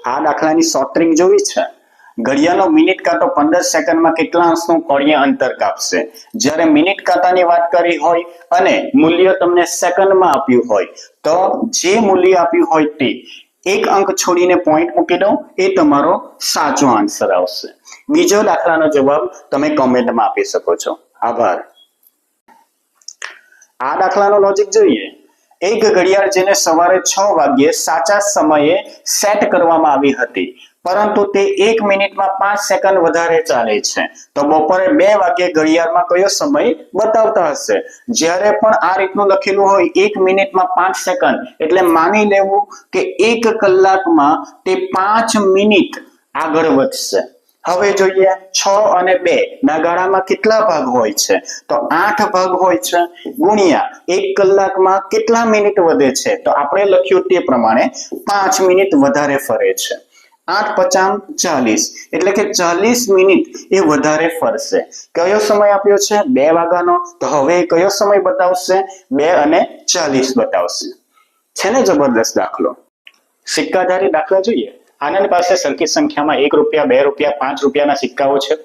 આ દાખલાની short trick જોવી છે. ઘડિયાળનો મિનિટ કાંટો 15 સેકન્ડમાં કેટલા અંશનું કોણીય અંતર કાપશે? જ્યારે મિનિટ કાંટાની વાત કરી હોય અને મૂલ્ય તમને સેકન્ડમાં આપ્યું હોય તો જે મૂલ્ય આપ્યું હોય તે એક અંક છોડીને પોઈન્ટ મૂકી દો, એ તમારો સાચો આન્સર આવશે. બીજો દાખલાનો જવાબ તમે કોમેન્ટમાં આપી શકો છો. આભાર. આ દાખલાનો લોજિક જોઈએ. એક ઘડિયાળ જેને સવારે 6 વાગ્યે સાચા સમયે સેટ કરવામાં આવી હતી, પરંતુ તે 1 મિનિટમાં 5 સેકન્ડ વધારે ચાલે છે, તો બપોરે 2 વાગ્યે ઘડિયાળમાં કયો સમય બતાવતા હશે? જ્યારે પણ આ રીતનું લખેલું હોય 1 મિનિટમાં 5 સેકન્ડ, એટલે માની લેવું કે 1 કલાકમાં તે 5 મિનિટ આગળ વધશે. હવે જોઈએ 6 અને 2 ના ગાળામાં કેટલા ભાગ હોય છે? તો 8 ભાગ હોય છે, ગુણ્યા 1 કલાકમાં કેટલા મિનિટ વધે છે? તો આપણે લખ્યું તે પ્રમાણે 5 મિનિટ વધારે ફરે છે. 8 × 5 = 40, એટલે કે 40 મિનિટ એ વધારે ફરશે. કયો સમય આપ્યો છે? 2 વાગ્યાનો. તો હવે કયો સમય બતાવશે? 2:40 બતાવશે. છે ને જબરદસ્ત દાખલો. સિક્કાધારી દાખલા જોઈએ. આનંદ પાસે સરખી સંખ્યામાં 1 રૂપિયા, 2 રૂપિયા, 5 રૂપિયાના સિક્કાઓ છે.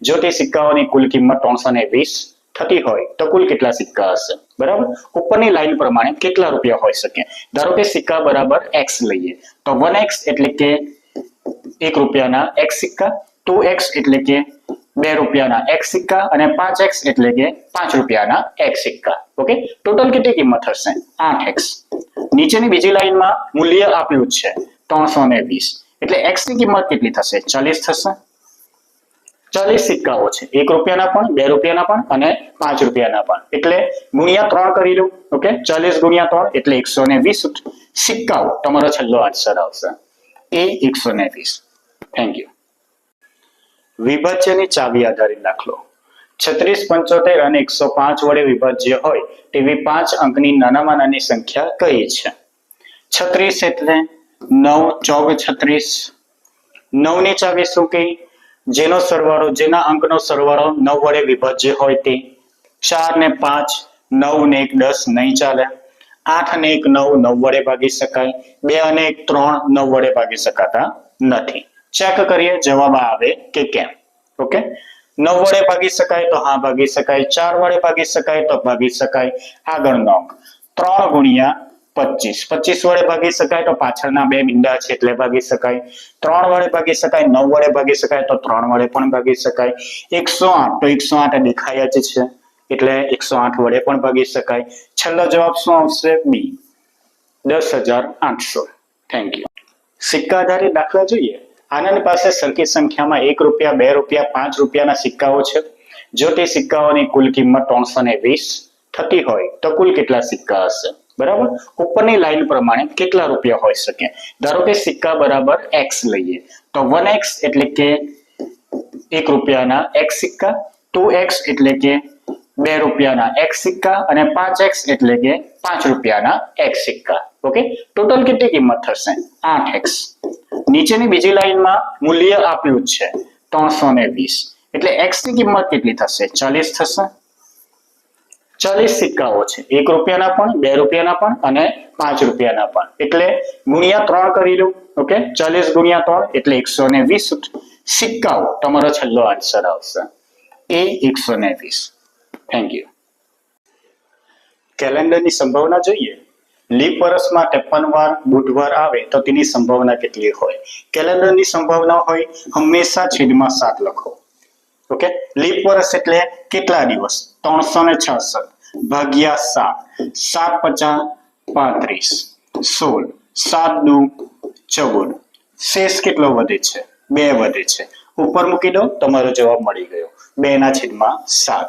જો તે સિક્કાઓની કુલ કિંમત 320 થતી હોય તો કુલ કેટલા સિક્કા હશે? બરાબર. ઉપરની લાઈન પ્રમાણે કેટલા રૂપિયા હોઈ શકે? ધારો કે સિક્કા બરાબર x લઈએ તો 1x એટલે કે 1 રૂપિયાના x સિક્કા, 2x એટલે કે 2 રૂપિયાના x સિક્કા અને 5x એટલે કે 5 રૂપિયાના x સિક્કા. ઓકે, ટોટલ કેટલી કિંમત હશે? 8x. નીચેની બીજી લાઈનમાં મૂલ્ય આપ્યું છે 320, એટલે x ની કિંમત કેટલી થશે? 40 થશે. 40 સિક્કાઓ છે, 1 રૂપિયાના પણ, 2 રૂપિયાના પણ અને 5 રૂપિયાના પણ, એટલે ગુણ્યા 3 કરી લો. ઓકે, 40 ગુણ્યા 3 એટલે 120 સિક્કાઓ તમારો છેલ્લો આન્સર આવશે. એ 120. Thank you. વિભાજ્યની ચાવી આધારિત દાખલો. 36, 75 અને 105 વડે વિભાજ્ય હોય તેવી 5 અંકની નાનામાં નાની સંખ્યા કઈ છે? 36 એટલે 9 ચોક 36. 9 ની ચાવી શું કહી? જેનો સરવાળો, જેના અંકનો સરવાળો 9 વડે વિભાજ્ય હોય તે. 4 ને 5, 9 ને 1 10 નહીં ચાલે. 8 ને 1 9, 9 વડે ભાગી શકાય. 2 અને 1 3, 9 વડે ભાગી શકાતા નથી. ચેક કરીએ જવાબ આવે કે કેમ. ઓકે, 9 વડે ભાગી શકાય તો હા ભાગી શકાય. 4 વડે ભાગી શકાય તો ભાગી શકાય. આગળનો 3 ગુણ્યા 25, 25 વડે ભાગી શકાય તો પાછળના 2 બિંદા છે એટલે ભાગી શકાય. 3 વડે ભાગી શકાય, 9 વડે ભાગી શકાય તો 3 વડે પણ ભાગી શકાય. 108 તો 108 દેખાય જ છે એટલે 108 વડે પણ ભાગી શકાય. છેલ્લો જવાબ શું આવશે? બી, 10,800. Thank you. સિક્કા આધારિત દાખલા જોઈએ. આનંદ પાસે સરખી સંખ્યામાં 1 રૂપિયા, 2 રૂપિયા, 5 રૂપિયાના સિક્કાઓ છે. જો તે સિક્કાઓની કુલ કિંમત 320 થતી હોય તો કુલ કેટલા સિક્કા હશે? બરાબર. ઉપરની લાઈન પ્રમાણે કેટલા રૂપિયા હોઈ શકે? ધારો કે સિક્કા બરાબર x લઈએ તો 1x એટલે કે 1 રૂપિયાના x સિક્કા, 2x એટલે કે 2 રૂપિયાના x સિક્કા અને 5x એટલે કે 5 રૂપિયાના x સિક્કા. ઓકે, ટોટલ કેટલી કિંમત થશે? 8x. નીચેની બીજી લાઈનમાં મૂલ્ય આપ્યું છે 320, એટલે x ની કિંમત કેટલી થશે? 40 થશે. 40 સિક્કાઓ છે, 1 રૂપિયાના પણ, 2 રૂપિયાના પણ અને 5 રૂપિયાના પણ, એટલે ગુણ્યા 3 કરી લો. ઓકે, 40 ગુણ્યા 3 એટલે 120 સિક્કાઓ તમારો છેલ્લો આન્સર આવશે. એ 120. Thank you. કેલેન્ડરની સંભાવના જોઈએ. લીપ વર્ષમાં 53 વાર બુધવાર આવે તો તેની સંભાવના કેટલી હોય? કેલેન્ડરની સંભાવના હોય હંમેશા છેદમાં 7 લખો. ઓકે, લીપ વર્ષ એટલે કેટલા દિવસ? 366 ભાગ્યા 7, 7 × 5 = 35, 16, 7 દુ 14. શેષ કેટલો વધે છે? 2 વધે છે. ઉપર મૂકી દો, તમારો જવાબ મળી ગયો. 2/7.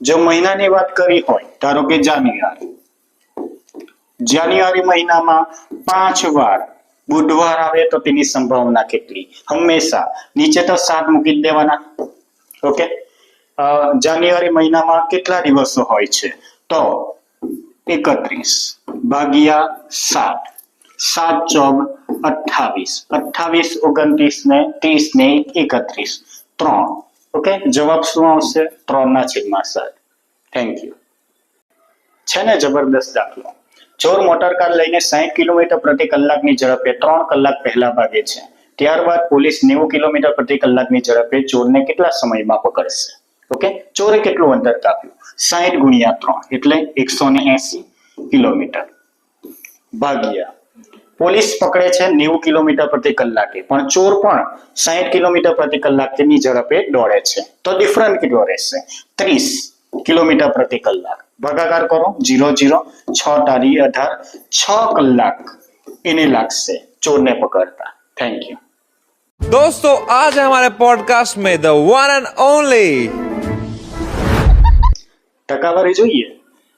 જો મહિનાની વાત કરી હોય, ધારો કે જાન્યુઆરી મહિનામાં 5 વાર બુધવાર આવે તો તેની સંભાવના કેટલી? હંમેશા નીચે તો 7 મૂકી દેવાના. ઓકે, જાન્યુઆરી મહિનામાં કેટલા દિવસો હોય છે? તો 31 ભાગ્યા 7, 7 × 4 = 28, 28 ને 30 ને 31, 3. ઓકે, જવાબ શું આવશે? 3/7. Thank you. છે ને જબરદસ્ત દાખલો. ચોર મોટર કાર લઈને 60 કિલોમીટર પ્રતિ કલાકની ઝડપે 3 કલાક પહેલા ભાગે છે. ત્યારબાદ પોલીસ 90 કિલોમીટર પ્રતિ કલાકની ઝડપે ચોરને કેટલા સમયમાં પકડશે? ઓકે, ચોરે કેટલું અંતર કાપ્યું? 60 ગુણ્યા 3 એટલે 180 કિલોમીટર ભાગ્યા પોલીસ પકડે છે 90 કિલોમીટર પ્રતિ કલાકે, પણ ચોર પણ 60 કિલોમીટર પ્રતિ કલાકની ઝડપે દોડે છે, તો ડિફરન્ટ કેટલો રહેશે? 30 કિલોમીટર પ્રતિ કલાક. ભાગાકાર કરો, 0 0 6 તારી 18, 6 કલાક એને લાગશે ચોરને પકડતા. थैंक यू दोस्तों, आज है हमारे पॉडकास्ट में द वन एंड ओनली ટકાવારી જોઈએ.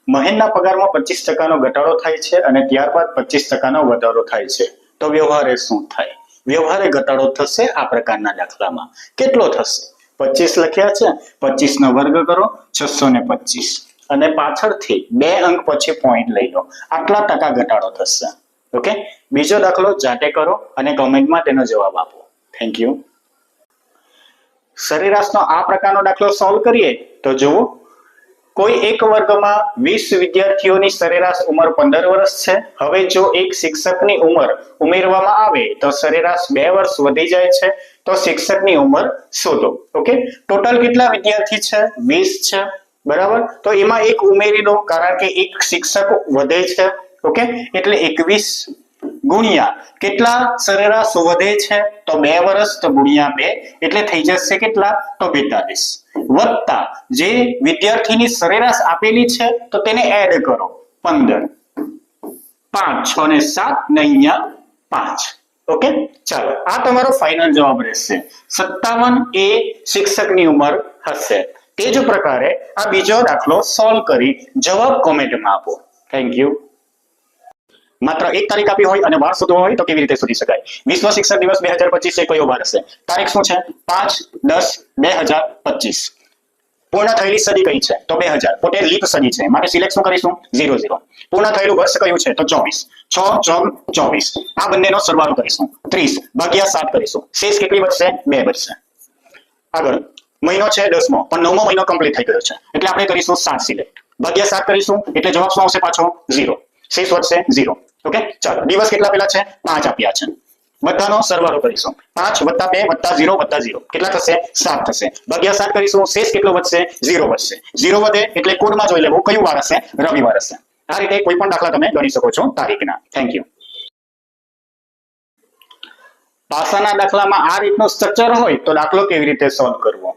મહેનના પગારમાં 25% ઘટાડો થાય છે અને ત્યારબાદ 25% વધારો થાય છે, તો વ્યવહારે શું થાય? વ્યવહારે ઘટાડો થશે આ પ્રકારના દાખલામાં. કેટલો થશે? 25 લખ્યા છે, 25 નો વર્ગ કરો 625 અને પાછળથી 2 અંક પછી પોઈન્ટ લઈ લો, આટલા ટકા ઘટાડો થશે. ઓકે, બીજો દાખલો જાતે કરો અને કોમેન્ટમાં તેનો જવાબ આપો. Thank you. સરેરાશનો આ પ્રકારનો દાખલો સોલ્વ કરીએ તો જુઓ, કોઈ એક વર્ગમાં 20 વિદ્યાર્થીઓની સરેરાશ ઉંમર 15 વર્ષ છે. હવે જો એક શિક્ષકની ઉંમર ઉમેરવામાં આવે તો સરેરાશ 2 વર્ષ વધી જાય છે, તો શિક્ષકની ઉંમર શોધો. ઓકે, ટોટલ કેટલા વિદ્યાર્થી છે? 20 છે, બરાબર. તો એમાં એક ઉમેરી દો કારણ કે એક શિક્ષક વધે છે. ઓકે, એટલે 21 ગુણ્યા કેટલા સરેરાશ વધે છે? તો 2 વર્ષ, તો ગુણ્યા 2 એટલે થઈ જશે કેટલા? તો 42 વત્તા જે વિદ્યાર્થીની સરેરાશ આપેલી છે તો તેને એડ કરો 15, 5 6 ને 7 ને અહીંયા 5. ઓકે, ચાલો આ તમારો ફાઇનલ જવાબ રહેશે. 57 એ શિક્ષકની ઉંમર હશે. તે જ પ્રકારે આ બીજો દાખલો સોલ્વ કરી જવાબ કોમેન્ટમાં આપો. Thank you. માત્ર એક તારીખ આપી હોય અને વાર શોધવો હોય તો કેવી રીતે શોધી શકાય? વિશ્વ શિક્ષક દિવસ 2025 એ કયો વાર હશે? તારીખ શું છે? 5/10/2025. પૂર્ણ થયેલી સદી કઈ છે? તો 2000, પોતે લીપ સદી છે, માટે સિલેક્ટ શું કરીશું? 00. પૂર્ણ થયેલું વર્ષ કયું છે? તો 24. 6 14 24. આ બંનેનો સરવાળો કરીશું, 30 ભાગ્યા 7 કરીશું, શેષ કેટલી વધશે? 2 વધશે. આગળ મહિનો છે 10મો, પણ 9મો મહિનો કમ્પ્લીટ થઈ ગયો છે એટલે આપણે કરીશું 7 સિલેક્ટ, ભાગ્યા 7 કરીશું એટલે જવાબ શું આવશે? પાછો 0, શેષ વધશે 0. ઓકે, ચાલો દિવસ કેટલા પેલા છે? 5 આપ્યા છે, બધાનો સરવાળો કરીશું, 5 + 2 + 0 + 0 કેટલા થશે? 7 થશે. ભાગ્યા 7 કરીશું, શેષ કેટલો વધશે? 0 વધશે. 0 વધે એટલે કોડમાં જોઈ લેવું કયું વાર હશે? રવિવાર હશે. આ રીતે કોઈ પણ દાખલા તમે ગણી શકો છો તારીખના. Thank you. પાસાના દાખલામાં આ રીતનું સ્ટ્રક્ચર હોય તો દાખલો કેવી રીતે સોલ્વ કરવો?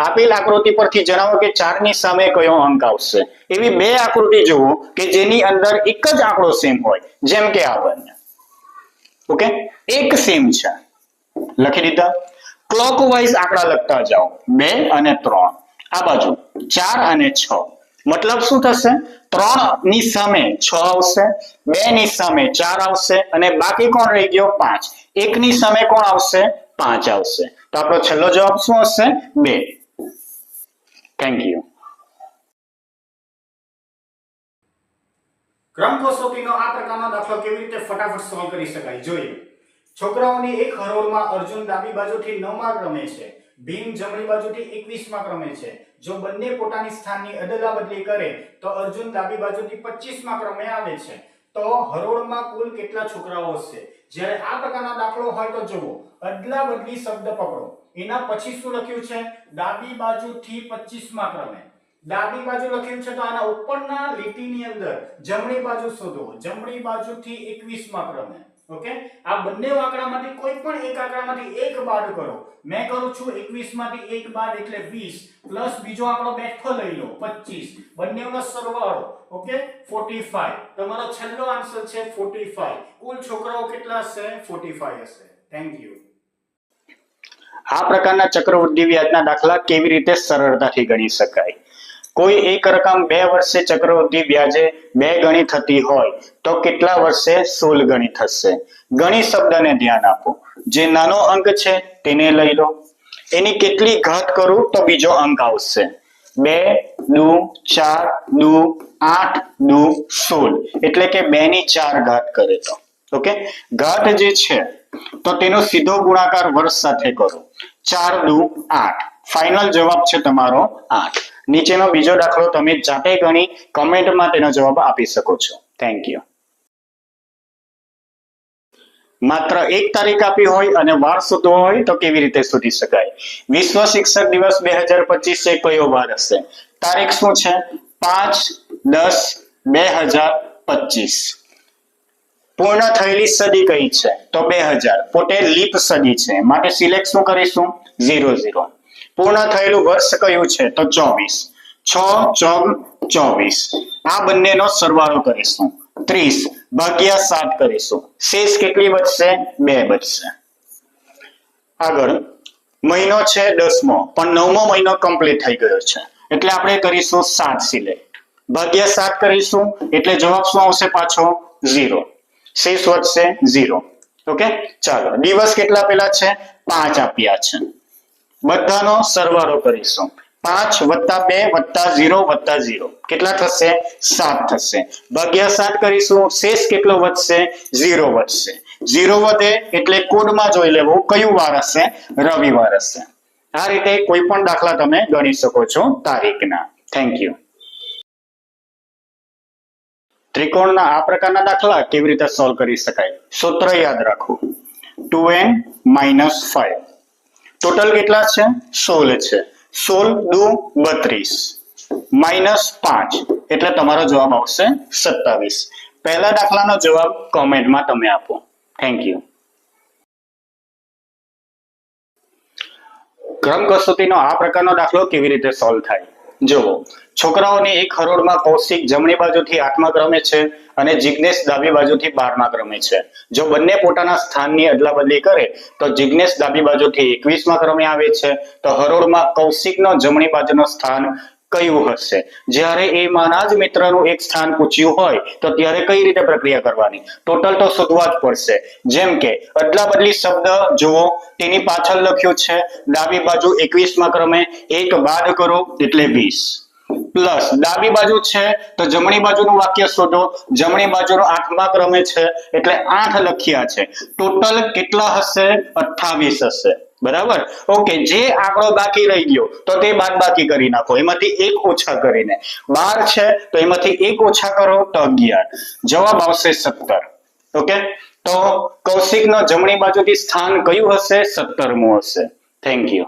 આપેલ આકૃતિ પરથી જણાવો કે 4 ની સામે કયો અંક આવશે. એવી બે આકૃતિ જુઓ કે જેની અંદર એક જ આંકડો સેમ હોય, જેમ કે આ બંને. ઓકે, એક સેમ છે, લખી દીધા. ક્લોકવાઇઝ આંકડા લખતા જાઓ, 2 અને 3. આ બાજુ 4 અને 6. મતલબ શું થશે? 3 ની સામે 6 આવશે, 2 ની સામે 4 આવશે અને બાકી કોણ રહી ગયો? 5. 1 ની સામે કોણ આવશે? 5 આવશે. તો આપણો છેલ્લો જવાબ શું હશે? 2. Thank you. ક્રમ કસોટીનો આ પ્રકારનો દાખલો કેવી રીતે ફટાફટ સોલ્વ કરી શકાય જોઈએ. છોકરાઓની એક હરોળમાં અર્જુન ડાબી બાજુથી 9મા ક્રમે છે, ભીમ જમણી બાજુથી 21મા ક્રમે છે. જો બંને પોતાની સ્થાનની અદલાબદલી કરે તો અર્જુન ડાબી બાજુથી 25મા ક્રમે આવે છે. તો હરોળમાં કુલ કેટલા છોકરાઓ હશે? જ્યારે આ પ્રકારનો દાખલો હોય તો જુઓ, અદલાબદલી શબ્દ પકડો, એના પછી શું લખ્યું છે? ડાબી બાજુથી 25મા ક્રમે. ડાબી બાજુ લખ્યું છે તો આના ઉપરના લીટીની અંદર જમણી બાજુ શોધો, જમણી બાજુથી 21મા ક્રમે. ઓકે, આ બંને આંકડામાંથી કોઈ પણ એક આંકડામાંથી એક બાદ કરો. મેં કરું છું 21 માંથી 1 બાદ એટલે 20 પ્લસ બીજો આંકડો બેઠો લઈ લો 25, બંનેનો સરવાળો. ઓકે, 45. તમારો છેલ્લો આન્સર છે 45. કુલ છોકરાઓ કેટલા હશે? 45 હશે. Thank you. આ પ્રકારના ચક્રવૃદ્ધિ વ્યાજના દાખલા કેવી રીતે સરળતાથી ગણી શકાય? કોઈ એક રકમ 2 વર્ષે ચક્રવૃદ્ધિ વ્યાજે 2 ગણી થતી હોય તો કેટલા વર્ષે 16 ગણી થશે? ગણી શબ્દને ધ્યાન આપો, જે નાનો અંક છે તેને લઈ લો, એની કેટલી ઘાત કરું તો બીજો અંક આવશે? 2 દુ 4 દુ 8 દુ 16 એટલે કે 2 ની 4 ઘાત કરે તો. ઓકે, ઘાત જે છે તો તેનો સીધો ગુણાકાર વર્ષ સાથે કરો, 4 દુ 8. ફાઇનલ જવાબ છે તમારો 8. નીચેનો બીજો દાખલો તમે જાતે ગણી કમેન્ટમાં તેનો જવાબ આપી શકો છો. Thank you. માત્ર એક તારીખ આપી હોય અને વાર શોધવો હોય તો કેવી રીતે શોધી શકાય? વિશ્વ શિક્ષક દિવસ 2025 એ કયો વાર હશે? તારીખ શું છે? 5/10/2025. પૂર્ણ થયેલી સદી કઈ છે? તો 2000. પોતે લીપ સદી છે માટે સિલેક્ટ શું કરીશું? 00. પૂર્ણ થયેલું વર્ષ કયું છે? તો 24. 6 આ બંનેનો સરવાળો કરીશું. 30 ભાગ્યા 7 કરીશું. શેષ કેટલી બચશે? 2 બચશે. આગળ મહિનો છે 10મો, પણ 9મો મહિનો કમ્પ્લીટ થઈ ગયો છે એટલે આપણે કરીશું 7 સિલેક્ટ. ભાગ્યા 7 કરીશું એટલે જવાબ શું આવશે? પાછો 0. શેષ વધશે 0. ઓકે, ચાલો દિવસ કેટલા આપેલા છે? 5 આપ્યા છે. બધાનો સરવાળો કરીશું. 5 + 2 + 0 + 0 કેટલા થશે? 7 થશે. ભાગ્યા 7 કરીશું. શેષ કેટલો વધશે? 0 વધશે. 0 વધે એટલે કોડમાં જોઈ લેવું કયું વાર હશે? રવિવાર હશે. આ રીતે કોઈ પણ દાખલા તમે ગણી શકો છો તારીખના. Thank you. ત્રિકોણના આ પ્રકારના દાખલા કેવી રીતે સોલ્વ કરી શકાય? સૂત્ર યાદ રાખવું. 2n - 5. ટોટલ કેટલા છે? 16 છે. 16 દુ 32 -5 એટલે તમારો જવાબ આવશે 27. પહેલા દાખલાનો જવાબ કોમેન્ટમાં તમે આપો. Thank you. ક્રમ કસોટીનો આ પ્રકારનો દાખલો કેવી રીતે સોલ્વ થાય? જુઓ, છોકરાઓની એક હરોળમાં કૌશિક જમણી બાજુથી 8મા ક્રમે છે અને જિગ્નેશ ડાબી બાજુથી 12મા ક્રમે છે. જો બંને પોતાના સ્થાનની અદલાબદલી કરે તો જિગ્નેશ ડાબી બાજુથી 21મા ક્રમે આવે છે, તો હરોળમાં કૌશિકનો જમણી બાજુનું સ્થાન કયું હશે? જ્યારે એ માના જ મિત્રનું એક સ્થાન પૂછ્યું હોય તો ત્યારે કઈ રીતે પ્રક્રિયા કરવાની? ટોટલ તો શોધવા જ પડશે. જેમ કે અદલાબદલી શબ્દ જુઓ, તેની પાછળ લખ્યું છે ડાબી બાજુ 21મા ક્રમે, 1 બાદ કરો એટલે 20 પ્લસ ડાબી બાજુ છે તો જમણી બાજુનું વાક્ય શોધો, જમણી બાજુનો 8મા ક્રમે છે એટલે 8 લખ્યા છે. ટોટલ કેટલા હશે? 28 હશે. બરાબર. ઓકે, જે આંકડો બાકી રહી ગયો તો તે બાદ બાકી કરી નાખો, એમાંથી 1 ઓછા કરીને. 12 છે તો એમાંથી 1 ઓછા કરો તો 11. જવાબ આવશે 17. ઓકે, તો કૌશિકનો જમણી બાજુથી સ્થાન કયું હશે? 17મું હશે. Thank you.